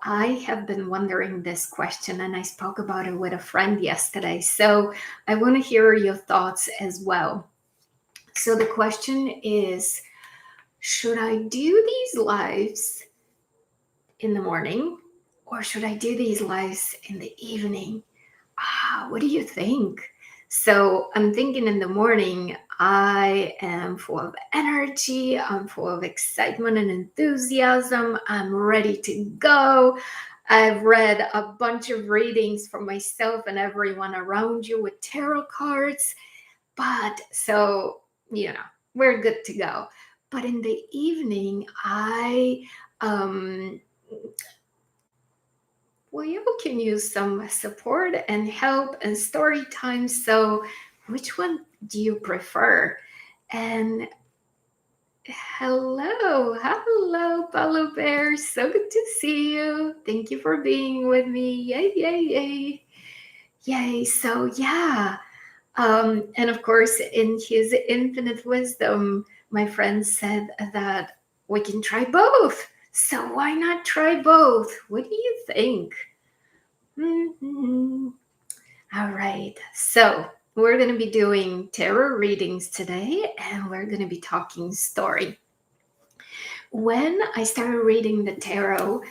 I have been wondering this question, and I spoke about it with a friend yesterday. So I want to hear your thoughts as well. So the question is, should I do these lives in the morning or should I do these lives in the evening? What do you think? So I'm thinking in the morning, I am full of energy, I'm full of excitement and enthusiasm, I'm ready to go. I've read a bunch of readings for myself and everyone around you with tarot cards. But so, you know, we're good to go. But in the evening, um, you can use some support and help and story time. So, which one do you prefer? And hello, Paulo Bear. So good to see you. Thank you for being with me. Yay, yay, yay. Yay. So, yeah. And of course, in his infinite wisdom, my friend said that we can try both. So, why not try both? What do you think? Mm-hmm. All right. So we're going to be doing tarot readings today, and we're going to be talking story. When I started reading the tarot,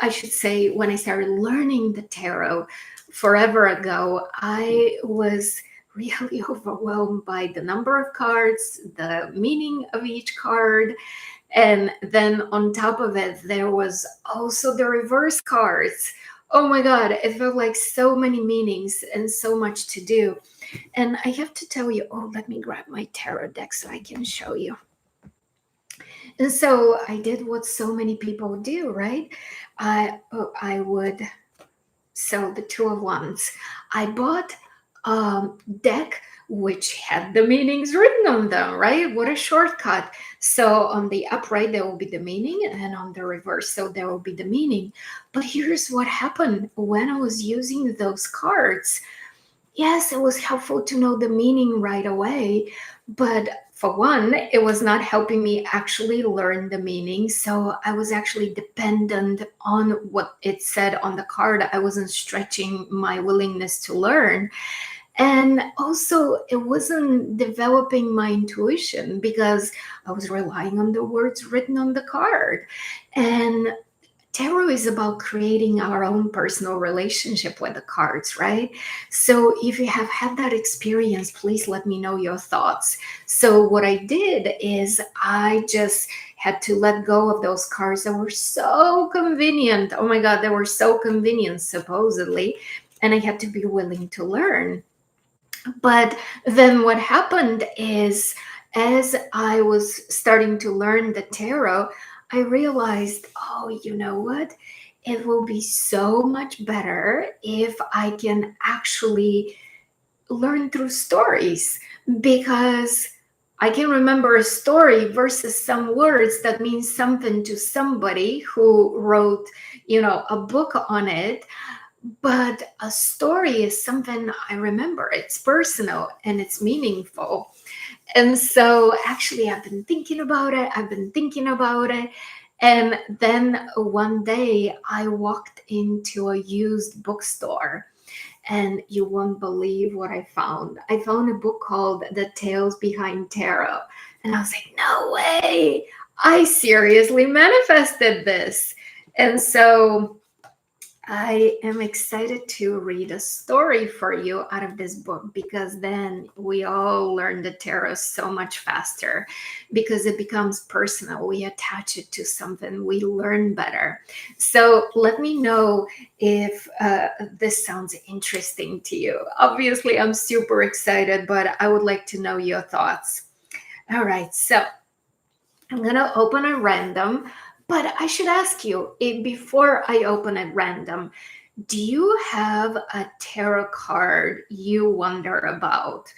I should say, when I started learning the tarot forever ago, I was really overwhelmed by the number of cards, the meaning of each card, and then on top of it, there was also the reverse cards. Oh my God, it felt like so many meanings and so much to do. And I have to tell you, let me grab my tarot deck so I can show you. And so I did what so many people do, right? I would sell the Two of Wands. I bought a deck which had the meanings written on them, right? What a shortcut. So on the upright, there will be the meaning, and on the reverse, so there will be the meaning. But here's what happened when I was using those cards. Yes, it was helpful to know the meaning right away, but for one, it was not helping me actually learn the meaning. So I was actually dependent on what it said on the card. I wasn't stretching my willingness to learn. And also, it wasn't developing my intuition because I was relying on the words written on the card. And tarot is about creating our own personal relationship with the cards, right? So if you have had that experience, please let me know your thoughts. So what I did is I just had to let go of those cards that were so convenient. Oh my God, they were so convenient, supposedly. And I had to be willing to learn. But then what happened is, as I was starting to learn the tarot, I realized, you know what? It will be so much better if I can actually learn through stories, because I can remember a story versus some words that mean something to somebody who wrote, a book on it. But a story is something I remember. It's personal and it's meaningful. And so actually, I've been thinking about it. And then one day I walked into a used bookstore, and you won't believe what I found. I found a book called The Tales Behind Tarot. And I was like, no way. I seriously manifested this. And so I am excited to read a story for you out of this book, because then we all learn the tarot so much faster because it becomes personal. We attach it to something, we learn better. So let me know if this sounds interesting to you. Obviously, I'm super excited, but I would like to know your thoughts. All right, so I'm going to open a random, but I should ask you, before I open a random, do you have a tarot card you wonder about?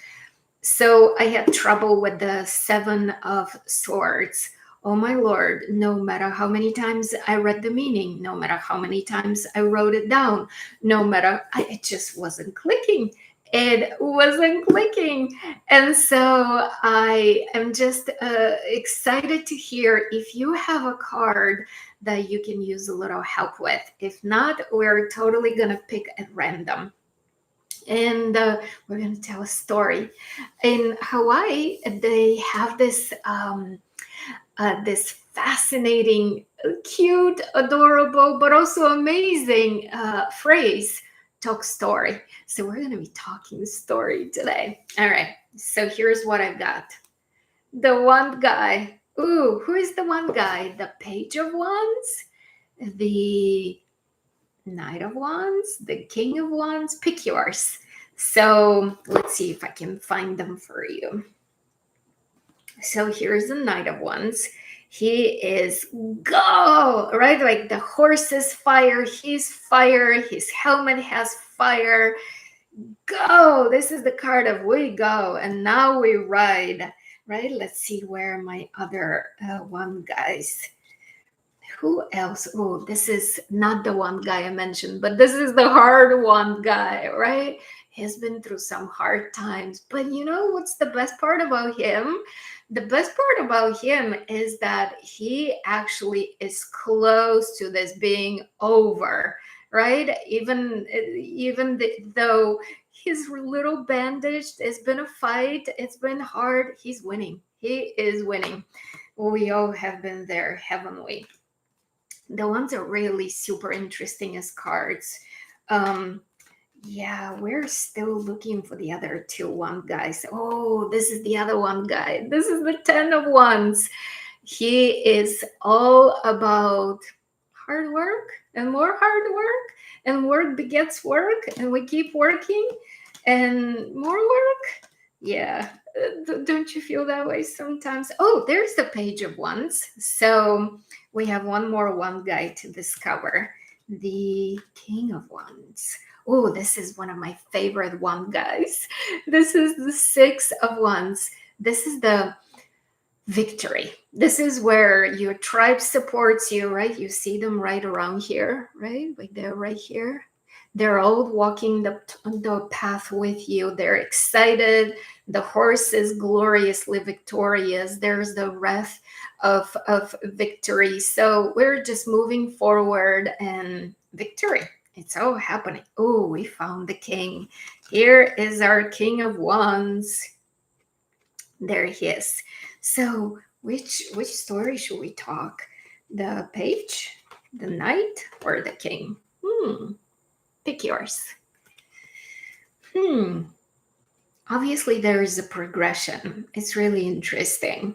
So I had trouble with the Seven of Swords. Oh my Lord, no matter how many times I read the meaning, no matter how many times I wrote it down, it just wasn't clicking. it wasn't clicking. And so I am just excited to hear if you have a card that you can use a little help with. If not, we're totally going to pick at random. And we're going to tell a story. In Hawaii, they have this fascinating, cute, adorable, but also amazing phrase, talk story. So we're going to be talking story today. All right. So here's what I've got. The one guy. Ooh, who is the one guy? The Page of Wands, the Knight of Wands, the King of Wands. Pick yours. So let's see if I can find them for you. So here's the Knight of Wands. He is go, right? Like the horse is fire, he's fire, his helmet has fire. Go. This is the card of we go, and now we ride, right? Let's see where my other one guys. Who else? Oh, this is not the one guy I mentioned, but this is the hard one guy, right? He's been through some hard times. But you know what's the best part about him? The best part about him is that he actually is close to this being over, right? Though he's a little bandaged, it's been a fight, it's been hard, he's winning. He is winning. We all have been there, haven't we? The ones are really super interesting as cards. Yeah, we're still looking for the other two one guys. Oh, this is the other one guy. This is the 10 of Wands. He is all about hard work and more hard work, and work begets work, and we keep working and more work. Yeah, don't you feel that way sometimes? Oh, there's the Page of Wands. So we have one more one guy to discover, the King of Wands. Oh, this is one of my favorite one guys. This is the Six of Wands. This is the victory. This is where your tribe supports you, right? You see them right around here, right? Like they're right here. They're all walking the path with you. They're excited. The horse is gloriously victorious. There's the wreath of victory. So we're just moving forward and victory. It's all happening. Oh, we found the king. Here is our King of Wands. There he is. So which story should we talk? The page, the knight, or the king? Pick yours. Obviously there is a progression. It's really interesting.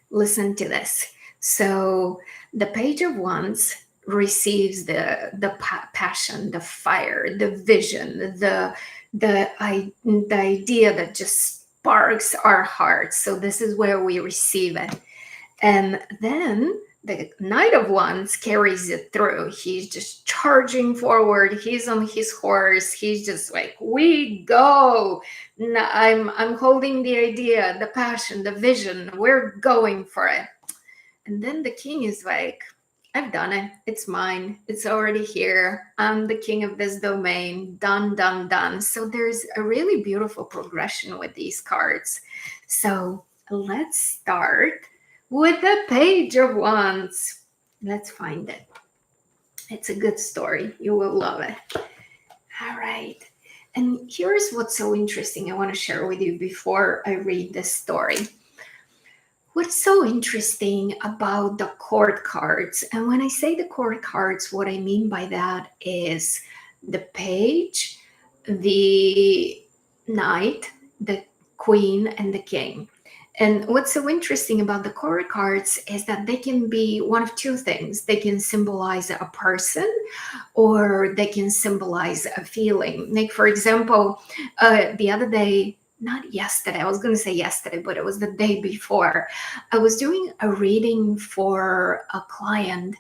Listen to this. So the Page of Wands receives the passion, the fire, the vision, the idea that just sparks our hearts. So this is where we receive it. And then the Knight of Wands carries it through. He's just charging forward. He's on his horse. He's just like, we go. I'm holding the idea, the passion, the vision. We're going for it. And then the king is like, I've done it. It's mine. It's already here. I'm the king of this domain. Done, done, done. So there's a really beautiful progression with these cards. So let's start with the Page of Wands. Let's find it. It's a good story. You will love it. All right. And here's what's so interesting I want to share with you before I read this story. What's so interesting about the court cards, and when I say the court cards, what I mean by that is the page, the knight, the queen, and the king. And what's so interesting about the court cards is that they can be one of two things. They can symbolize a person, or they can symbolize a feeling. Like, for example, the other day, not yesterday, I was going to say yesterday, but it was the day before, I was doing a reading for a client,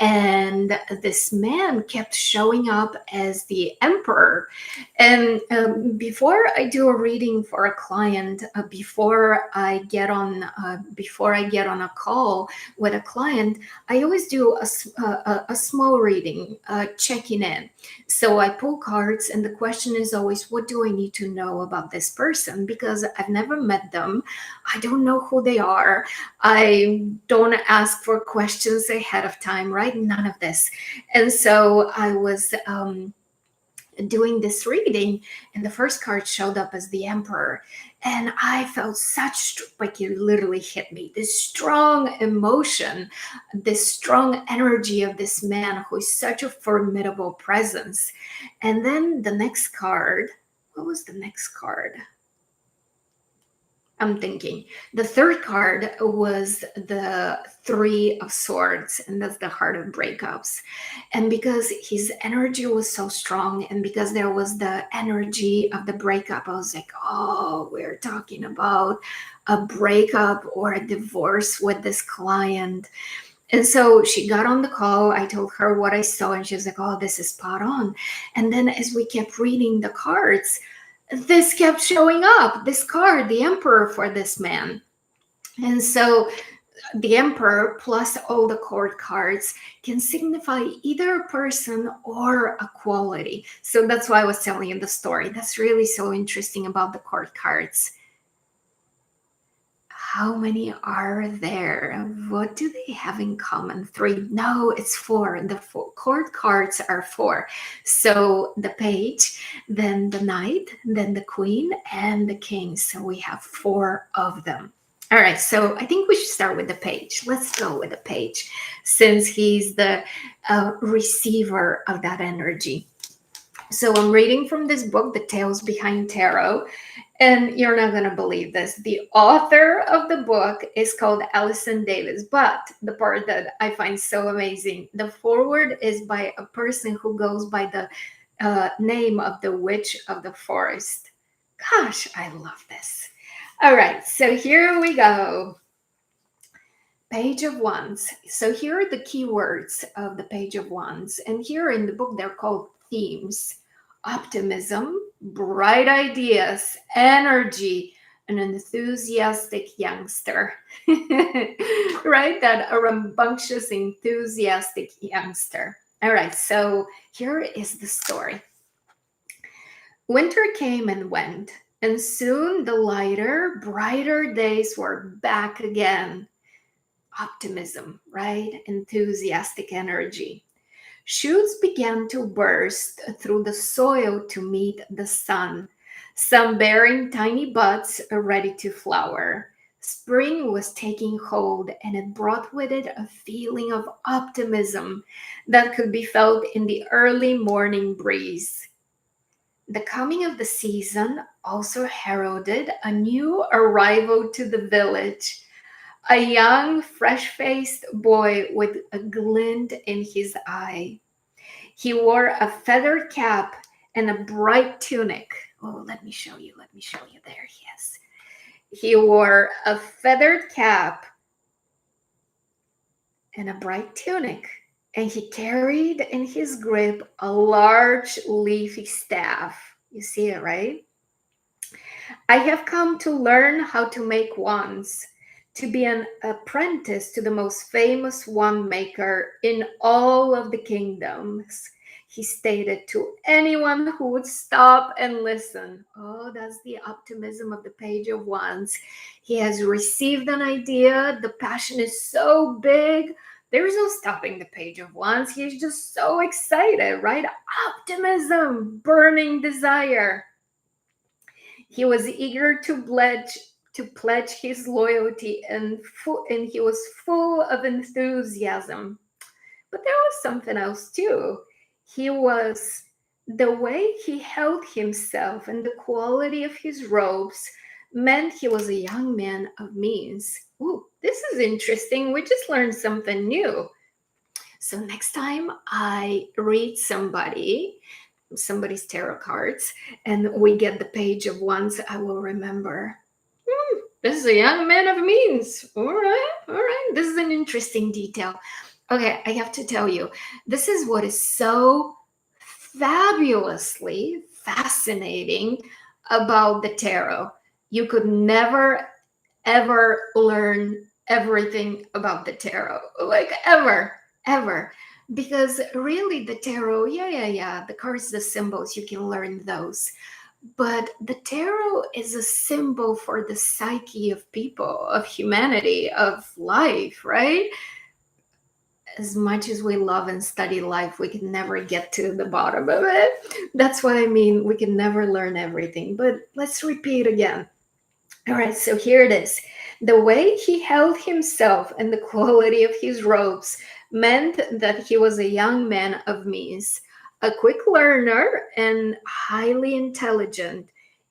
and this man kept showing up as the emperor. And before I do a reading for a client, before I get on a call with a client, I always do a small reading, checking in. So I pull cards, and the question is always, what do I need to know about this person? Because I've never met them. I don't know who they are. I don't ask for questions ahead of time, right? None of this. And so I was doing this reading, and the first card showed up as the Emperor. And I felt like it literally hit me, this strong emotion, this strong energy of this man who is such a formidable presence. And then the next card, what was the next card? I'm thinking the third card was the Three of Swords, and that's the heart of breakups. And because his energy was so strong, and because there was the energy of the breakup, I was like, oh, we're talking about a breakup or a divorce with this client. And so she got on the call. I told her what I saw, and she was like, oh, this is spot on. And then as we kept reading the cards, this kept showing up, this card, the Emperor, for this man. And so the Emperor plus all the court cards can signify either a person or a quality. So that's why I was telling you the story. That's really so interesting about the court cards. How many are there? What do they have in common? 3? No, it's 4. The court cards are 4. So the page, then the knight, then the queen, and the king. So we have 4 of them. All right, so I think we should start with the page. Let's go with the page, since he's the receiver of that energy. So I'm reading from this book, The Tales Behind Tarot. And you're not going to believe this. The author of the book is called Allison Davis. But the part that I find so amazing, the foreword is by a person who goes by the name of the Witch of the Forest. Gosh, I love this. All right, so here we go. Page of Wands. So here are the key words of the Page of Wands. And here in the book, they're called themes: optimism, bright ideas, energy, an enthusiastic youngster. Right? That a rambunctious, enthusiastic youngster. All right, so here is the story. Winter came and went, and soon the lighter, brighter days were back again. Optimism, right? Enthusiastic energy. Shoots began to burst through the soil to meet the sun, some bearing tiny buds ready to flower. Spring was taking hold, and it brought with it a feeling of optimism that could be felt in the early morning breeze. The coming of the season also heralded a new arrival to the village. A young, fresh-faced boy with a glint in his eye. He wore a feathered cap and a bright tunic. Oh, let me show you. There he is. He wore a feathered cap and a bright tunic, and he carried in his grip a large leafy staff. You see it, right? I have come to learn how to make wands, to be an apprentice to the most famous wand maker in all of the kingdoms, he stated to anyone who would stop and listen. Oh, that's the optimism of the Page of Wands. He has received an idea. The passion is so big. There's no stopping the Page of Wands. He's just so excited, right? Optimism, burning desire. He was eager to pledge his loyalty, and he was full of enthusiasm. But there was something else too. The way he held himself and the quality of his robes meant he was a young man of means. Ooh, this is interesting. We just learned something new. So next time I read somebody's tarot cards and we get the Page of Wands, I will remember, this is a young man of means. All right. This is an interesting detail. Okay, I have to tell you, this is what is so fabulously fascinating about the tarot. You could never ever learn everything about the tarot, like ever. Because really, the tarot, yeah, the cards, the symbols, you can learn those. But the tarot is a symbol for the psyche of people, of humanity, of life, right? As much as we love and study life, we can never get to the bottom of it. That's what I mean. We can never learn everything. But let's repeat again. All right, so here it is. The way he held himself and the quality of his robes meant that he was a young man of means, a quick learner and highly intelligent.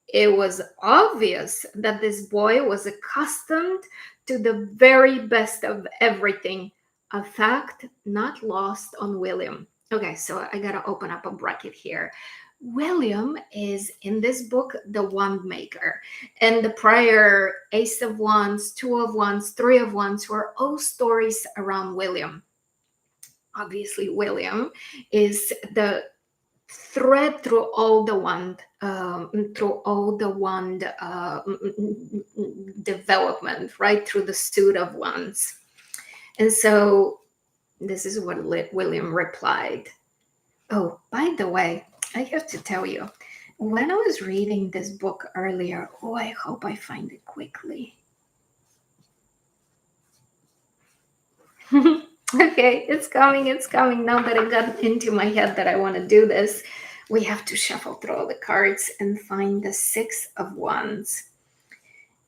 It was obvious that this boy was accustomed to the very best of everything, a fact not lost on William. Okay, so I gotta open up a bracket here. William is in this book the wand maker, and the prior Ace of Wands, Two of Wands, Three of Wands were all stories around William. Obviously, William is the thread through all the wand, development, right through the suit of wands. And so this is what William replied. Oh, by the way, I have to tell you, when I was reading this book earlier, oh, I hope I find it quickly. Okay, it's coming, it's coming. Now that I got into my head that I want to do this, we have to shuffle through all the cards and find the Six of Wands.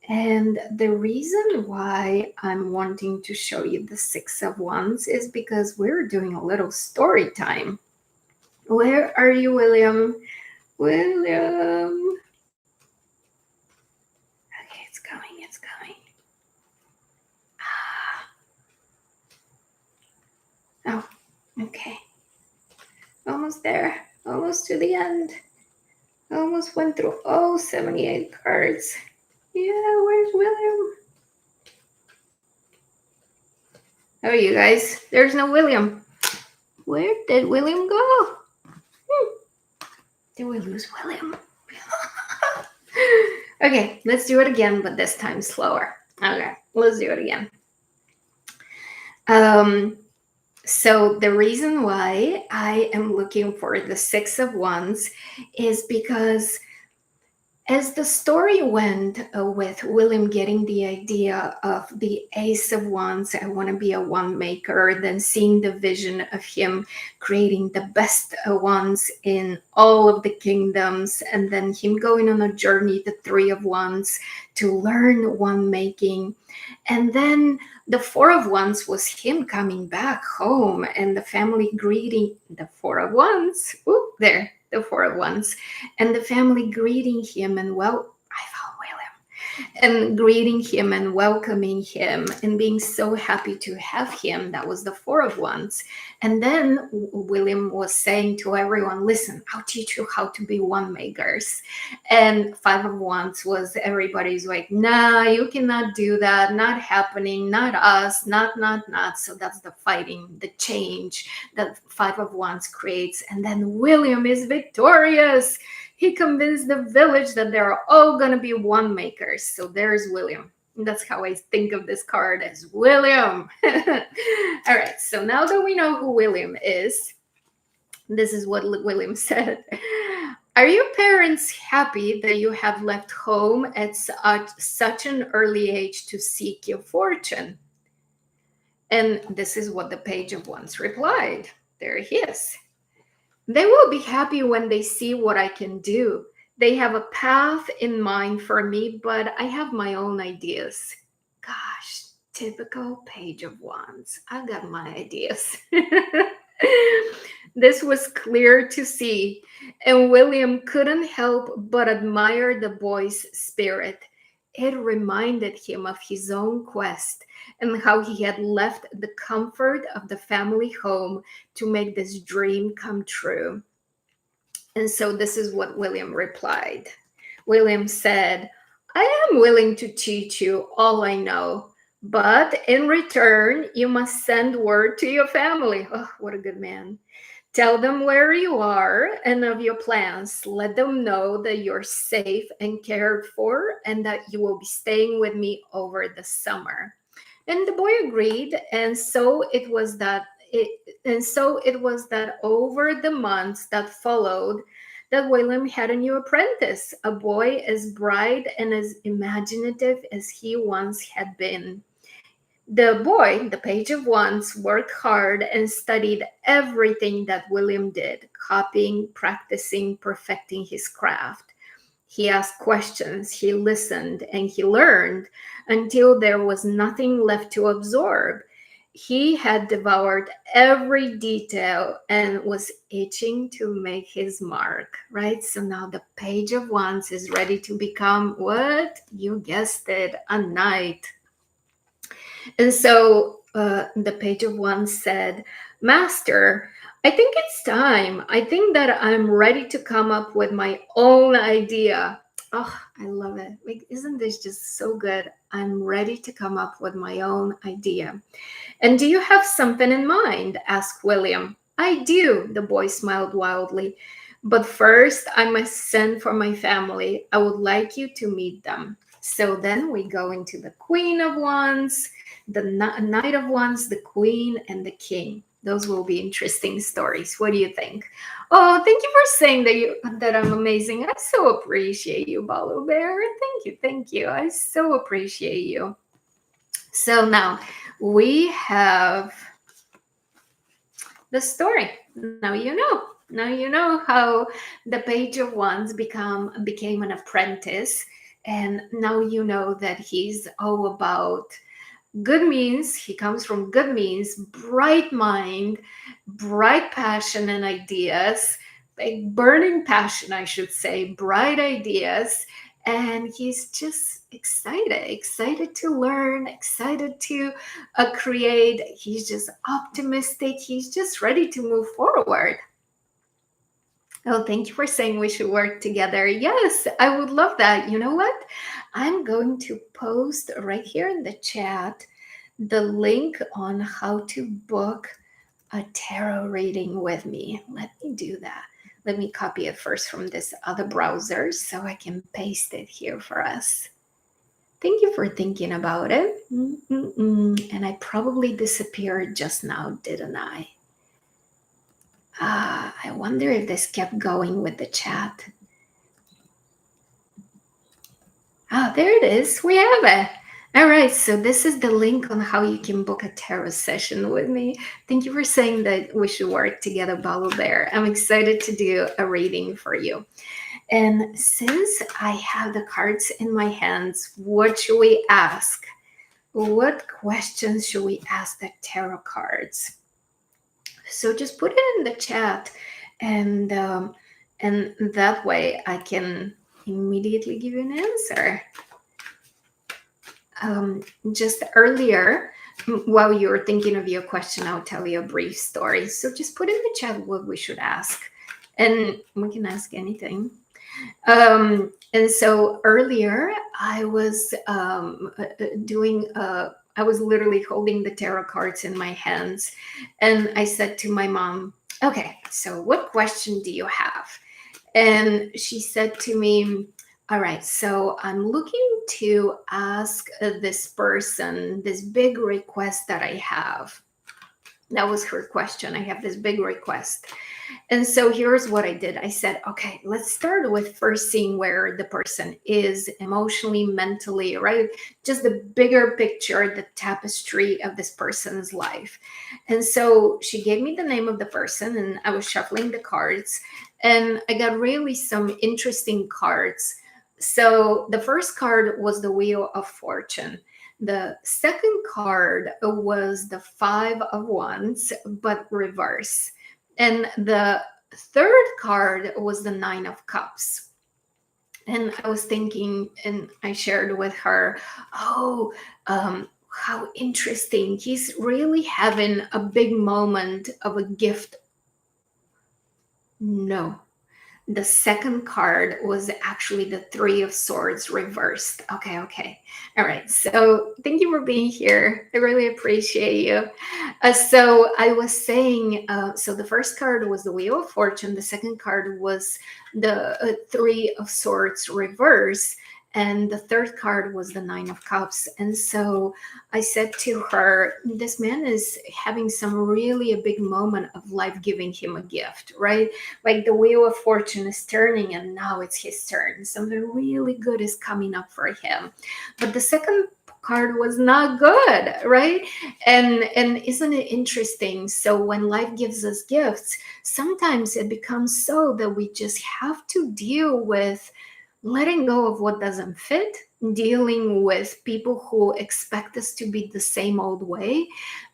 And the reason why I'm wanting to show you the Six of Wands is because we're doing a little story time. Where are you, William? William. Okay, it's coming, it's coming. Oh, okay. Almost there. Almost to the end. Almost went through all 78 cards. Yeah, where's William? Oh, you guys, there's no William. Where did William go? Did we lose William? Okay, let's do it again, but this time slower. Okay, let's do it again. So the reason why I am looking for the Six of Wands is because as the story went with William getting the idea of the Ace of Wands, I want to be a wand maker, then seeing the vision of him creating the best wands in all of the kingdoms, and then him going on a journey, the Three of Wands, to learn wand making. And then the Four of Wands was him coming back home and the family greeting the Four of Wands. Ooh, there, the Four of Wands, and the family greeting him and I found William, and greeting him and welcoming him and being so happy to have him. That was the Four of Wands. And then William was saying to everyone, listen, I'll teach you how to be wand makers. And Five of Wands was everybody's like, nah, you cannot do that, not happening, not us, not. So that's the fighting, the change that Five of Wands creates. And then William is victorious. He convinced the village that they're all going to be wand makers. So there's William. That's how I think of this card, as William. All right, so now that we know who William is, this is what William said. Are your parents happy that you have left home at such an early age to seek your fortune? And this is what the Page of Wands replied. There he is. They will be happy when they see what I can do. They have a path in mind for me, but I have my own ideas. Gosh, typical Page of Wands. I got my ideas. This was clear to see, and William couldn't help but admire the boy's spirit. It reminded him of his own quest and how he had left the comfort of the family home to make this dream come true. And so this is what William replied. William said, I am willing to teach you all I know, But in return, you must send word to your family. Oh, what a good man. Tell them where you are and of your plans. Let them know that you're safe and cared for and that you will be staying with me over the summer. And the boy agreed, and so it was that over the months that followed, that William had a new apprentice, a boy as bright and as imaginative as he once had been. The boy, the page of wands, worked hard and studied everything that William did, copying, practicing, perfecting his craft. He asked questions, he listened, and he learned until there was nothing left to absorb. He had devoured every detail and was itching to make his mark, right? So now the page of wands is ready to become what? You guessed it, a knight. And so the page of wands said, Master, I think it's time. I think that I'm ready to come up with my own idea. Oh, I love it. Like, isn't this just so good? I'm ready to come up with my own idea. And do you have something in mind? Asked William. I do, the boy smiled wildly. But first, I must send for my family. I would like you to meet them. So then we go into the Queen of Wands, the Knight of Wands, the Queen, and the King. Those will be interesting stories. What do you think? Oh, thank you for saying that I'm amazing. I so appreciate you, Balu Bear. Thank you. I so appreciate you. So now we have the story. Now you know. Now you know how the page of wands became an apprentice, and now you know that he's all about good means. He comes from good means, bright mind, bright passion and ideas, a burning passion, I should say, bright ideas. And he's just excited to learn, excited to create. He's just optimistic. He's just ready to move forward. Oh, thank you for saying we should work together. Yes, I would love that. You know what? I'm going to post right here in the chat the link on how to book a tarot reading with me. Let me do that. Let me copy it first from this other browser so I can paste it here for us. Thank you for thinking about it. And I probably disappeared just now, didn't I? I wonder if this kept going with the chat. There it is. We have it. All right. So this is the link on how you can book a tarot session with me. Thank you for saying that we should work together, Balu Bear. I'm excited to do a reading for you. And since I have the cards in my hands, what should we ask? What questions should we ask the tarot cards? So just put it in the chat, and that way I can immediately give you an answer. Just earlier, while you were thinking of your question, I'll tell you a brief story. So just put in the chat what we should ask, and we can ask anything. And so earlier, I was I was literally holding the tarot cards in my hands, and I said to my mom, "Okay, so what question do you have?" And she said to me, all right, so I'm looking to ask this person this big request that I have. That was her question. I have this big request. And so here's what I did. I said, okay, let's start with first seeing where the person is emotionally, mentally, right? Just the bigger picture, the tapestry of this person's life. And so she gave me the name of the person, and I was shuffling the cards, and I got really some interesting cards. So the first card was the Wheel of Fortune. The second card was the Five of Wands, but reverse. And the third card was the Nine of Cups. And I was thinking, and I shared with her, how interesting. He's really having a big moment of a gift. No, The second card was actually the Three of Swords reversed. Okay, okay. All right. So thank you for being here. I really appreciate you. So I was saying, so the first card was the Wheel of Fortune. The second card was the Three of Swords reverse. And the third card was the Nine of Cups. And so I said to her, this man is having some really a big moment of life giving him a gift, right? Like the Wheel of Fortune is turning and now it's his turn. Something really good is coming up for him. But the second card was not good, right? And isn't it interesting? So when life gives us gifts, sometimes it becomes so that we just have to deal with letting go of what doesn't fit, dealing with people who expect us to be the same old way,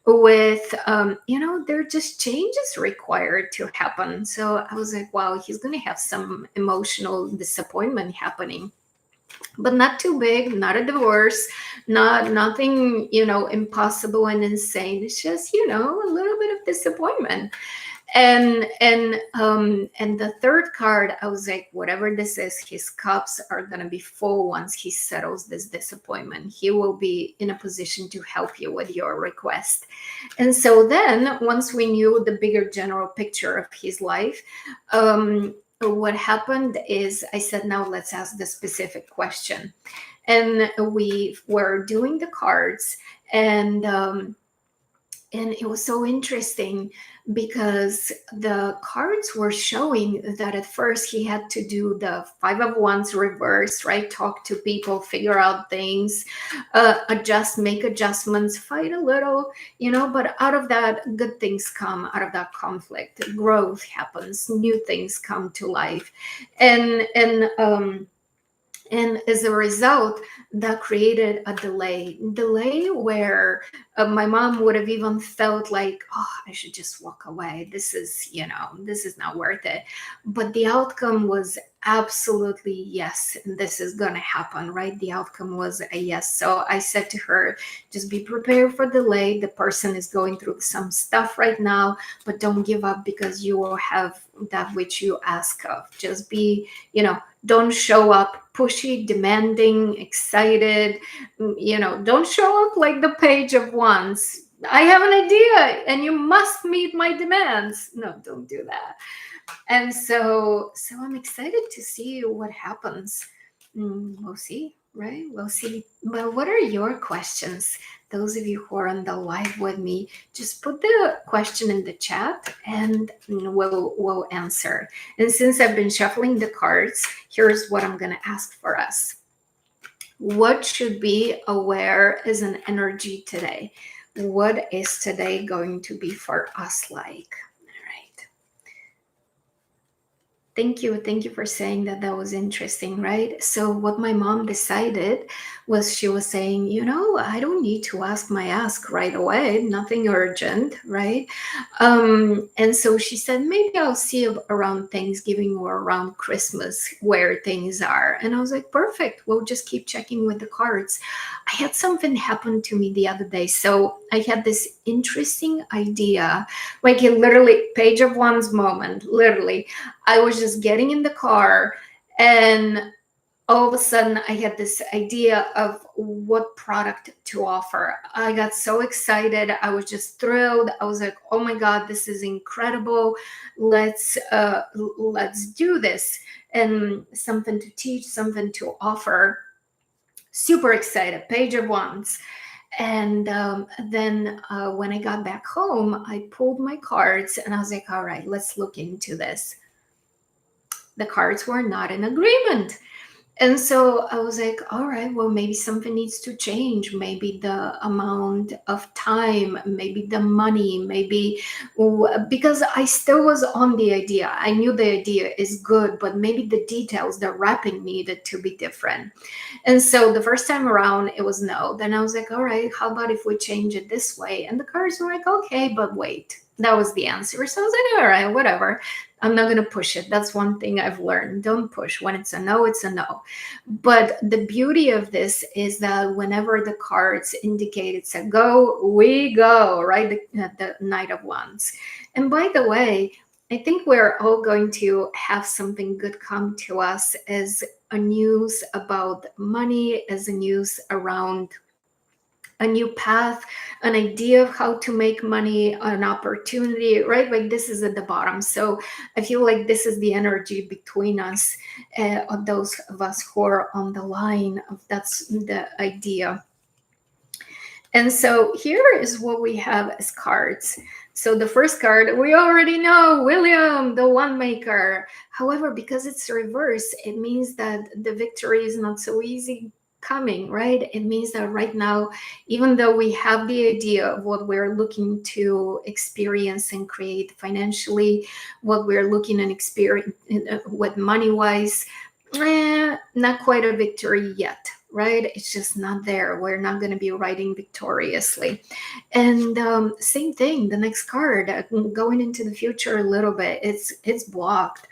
with there are just changes required to happen. So I was like, wow, he's going to have some emotional disappointment happening, but not too big, not a divorce, not nothing impossible and insane. It's just a little bit of disappointment. And the third card, I was like, whatever this is, his cups are going to be full once he settles this disappointment. He will be in a position to help you with your request. And so then once we knew the bigger general picture of his life, what happened is I said, now let's ask the specific question. And we were doing the cards, and it was so interesting because the cards were showing that at first he had to do the Five of Wands reverse, right? Talk to people, figure out things, make adjustments, fight a little, but out of that, good things come out of that conflict. Growth happens, new things come to life. And as a result, that created a delay where my mom would have even felt like, oh, I should just walk away. This is not worth it. But the outcome was absolutely yes. This is going to happen, right? The outcome was a yes. So I said to her, just be prepared for delay. The person is going through some stuff right now, but don't give up because you will have that which you ask of. Just be, don't show up pushy, demanding, excited. Don't show up like the Page of Wands. I have an idea and you must meet my demands. No, don't do that. And so I'm excited to see what happens. We'll see, right? We'll see. Well, what are your questions? Those of you who are on the live with me, just put the question in the chat and we'll answer. And since I've been shuffling the cards, here's what I'm going to ask for us. What should be aware as an energy today? What is today going to be for us like? Thank you. Thank you for saying that. That was interesting, right? So what my mom decided was she was saying, I don't need to ask my ask right away, nothing urgent, right? And so she said, maybe I'll see around Thanksgiving or around Christmas where things are. And I was like, perfect. We'll just keep checking with the cards. I had something happen to me the other day. So I had this interesting idea, like a literally Page of Wands moment, literally. I was just getting in the car and all of a sudden I had this idea of what product to offer. I got so excited. I was just thrilled. I was like, oh my God, this is incredible. Let's do this. And something to teach, something to offer. Super excited. Page of Wands. And then when I got back home, I pulled my cards and I was like, all right, let's look into this. The cards were not in agreement. And so I was like, all right, well, maybe something needs to change. Maybe the amount of time, maybe the money, because I still was on the idea. I knew the idea is good, but maybe the details, the wrapping needed to be different. And so the first time around, it was no. Then I was like, all right, how about if we change it this way? And the cards were like, okay, but wait. That was the answer. So I was like, all right, whatever. I'm not going to push it. That's one thing I've learned. Don't push. When it's a no, it's a no. But the beauty of this is that whenever the cards indicate it's a go, we go, right? The Knight of Wands. And by the way, I think we're all going to have something good come to us as a news about money, as a news around a new path, an idea of how to make money, an opportunity, right? Like this is at the bottom. So I feel like this is the energy between us, of those of us who are on the line of that's the idea. And so here is what we have as cards. So the first card, we already know, William, the one maker. However, because it's reverse, it means that the victory is not so easy coming, right? It means that right now, even though we have the idea of what we're looking to experience and create financially, what we're looking and experience with money wise, not quite a victory yet, right? It's just not there. We're not going to be riding victoriously. And same thing, the next card, going into the future a little bit, it's blocked.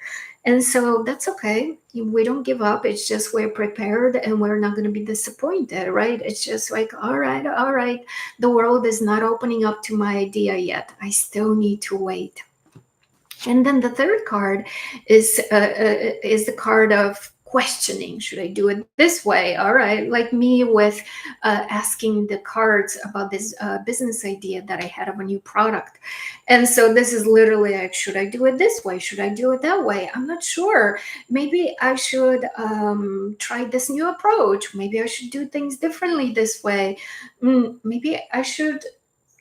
And so that's okay. We don't give up. It's just we're prepared and we're not going to be disappointed, right? It's just like, all right, all right. The world is not opening up to my idea yet. I still need to wait. And then the third card is the card of questioning. Should I do it this way? All right, like me with asking the cards about this business idea that I had of a new product. And so this is literally like, should I do it this way? Should I do it that way? I'm not sure. Maybe I should try this new approach. Maybe I should do things differently this way. Maybe I should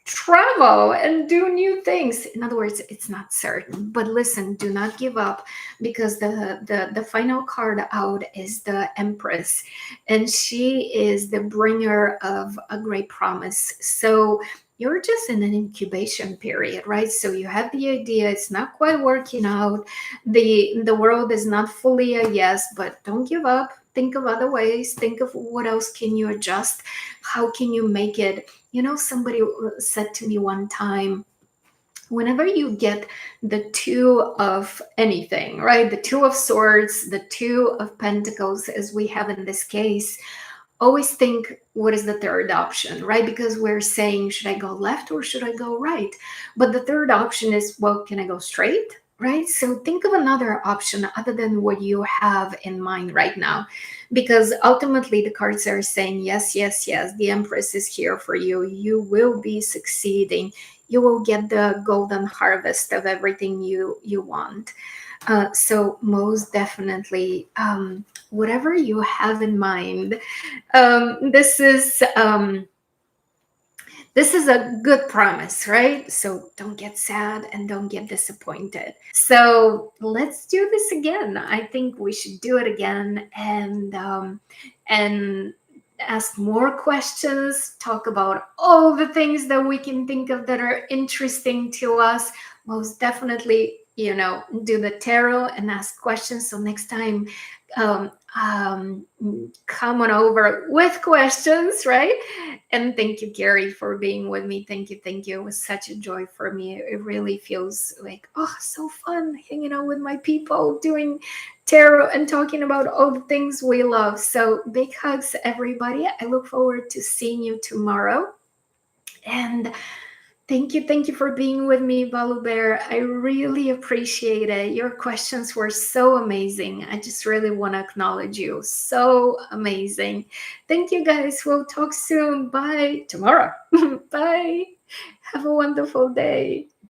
travel and do new things. In other words, it's not certain. But listen, do not give up, because the final card out is the Empress, and she is the bringer of a great promise. So you're just in an incubation period, right? So you have the idea, it's not quite working out. The world is not fully a yes, but don't give up. Think of other ways. Think of what else can you adjust? How can you make it? Somebody said to me one time, whenever you get the two of anything, right? The two of swords, the two of pentacles, as we have in this case, always think, what is the third option, right? Because we're saying, should I go left or should I go right? But the third option is, well, can I go straight? Right? So think of another option other than what you have in mind right now. Because ultimately the cards are saying, yes, yes, yes, the Empress is here for you. You will be succeeding. You will get the golden harvest of everything you want. So most definitely, whatever you have in mind, this is a good promise, right? So don't get sad and don't get disappointed. So let's do this again. I think we should do it again, and ask more questions, talk about all the things that we can think of that are interesting to us. Most definitely, do the tarot and ask questions. So next time, um, um, come on over with questions, right? And thank you, Gary, for being with me. Thank you, thank you. It was such a joy for me. It really feels like, oh, so fun hanging out with my people, doing tarot and talking about all the things we love. So big hugs, everybody. I look forward to seeing you tomorrow. And thank you for being with me, Balu Bear. I really appreciate it. Your questions were so amazing. I just really want to acknowledge you. So amazing. Thank you, guys. We'll talk soon. Bye. Tomorrow. Bye. Have a wonderful day.